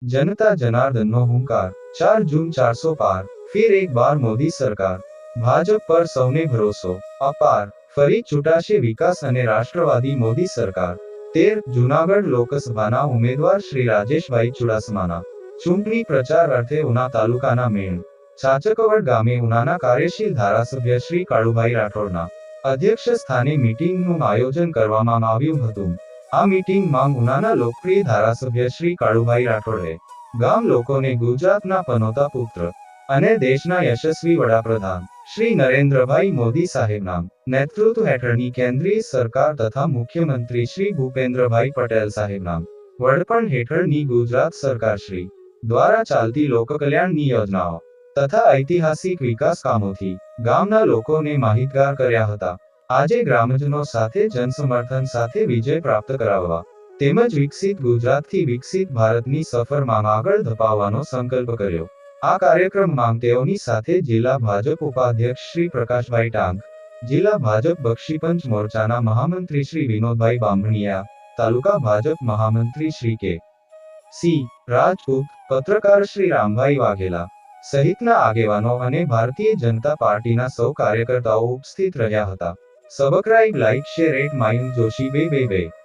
जनता जनार्दनનો હુંકાર, 4 જૂન 400 પાર, ફિર એક બાર મોદી સરકાર, ભાજપ પર સૌને ભરોસો અપાર, ફરી ચૂંટાશે વિકાસ અને રાષ્ટ્રવાદી મોદી સરકાર. 13 જૂનાગઢ લોકસભાના ઉમેદવાર શ્રી રાજેશભાઈ ચુડાસમાના ચૂંટણી પ્રચાર અર્થે ઉના તાલુકાના મેણ ચાચકવડ ગામે ઉનાના કાર્યશીલ ધારાસભ્ય શ્રી કાળુભાઈ રાઠોડના અધ્યક્ષ સ્થાને મીટિંગનું આયોજન કરવામાં આવ્યું હતું. આ મીટિંગમાં ઉનાના લોકપ્રિય ધારાસભ્ય શ્રી કાળુભાઈ રાઠોડે ગામ લોકોને ગુજરાતના પનોતા પુત્ર અને દેશના યશસ્વી વડાપ્રધાન શ્રી નરેન્દ્રભાઈ મોદી સાહેબના નેતૃત્વ હેઠળની કેન્દ્રીય સરકાર તથા મુખ્યમંત્રી શ્રી ભૂપેન્દ્રભાઈ પટેલ સાહેબના વડપણ હેઠળની ગુજરાત સરકાર શ્રી દ્વારા ચાલતી લોકકલ્યાણની યોજનાઓ તથા ઐતિહાસિક વિકાસ કામોથી ગામના લોકોને માહિતગાર કર્યા હતા. આજે ગ્રામજનો સાથે જનસમર્થન સાથે વિજય પ્રાપ્ત કરાવવા તેમજ વિકસિત ગુજરાતથી વિકસિત ભારતની સફરમાં આગળ ધપાવવાનો સંકલ્પ કર્યો. આ કાર્યક્રમમાં તેઓની સાથે જિલ્લા ભાજપ ઉપાધ્યક્ષ શ્રી પ્રકાશભાઈ ટાંક, જિલ્લા ભાજપ બક્ષીપંચ મોરચાના મહામંત્રી શ્રી વિનોદભાઈ બામણિયા, તાલુકા ભાજપ મહામંત્રી શ્રી કે. સી. રાજપૂત, પત્રકાર શ્રી રામભાઈ વાઘેલા સહિતના આગેવાનો અને ભારતીય જનતા પાર્ટીના સૌ કાર્યકર્તાઓ ઉપસ્થિત રહ્યા હતા. સબસ્ક્રાઇબ, લાઇક, શેર એટ માયુન જોશી 222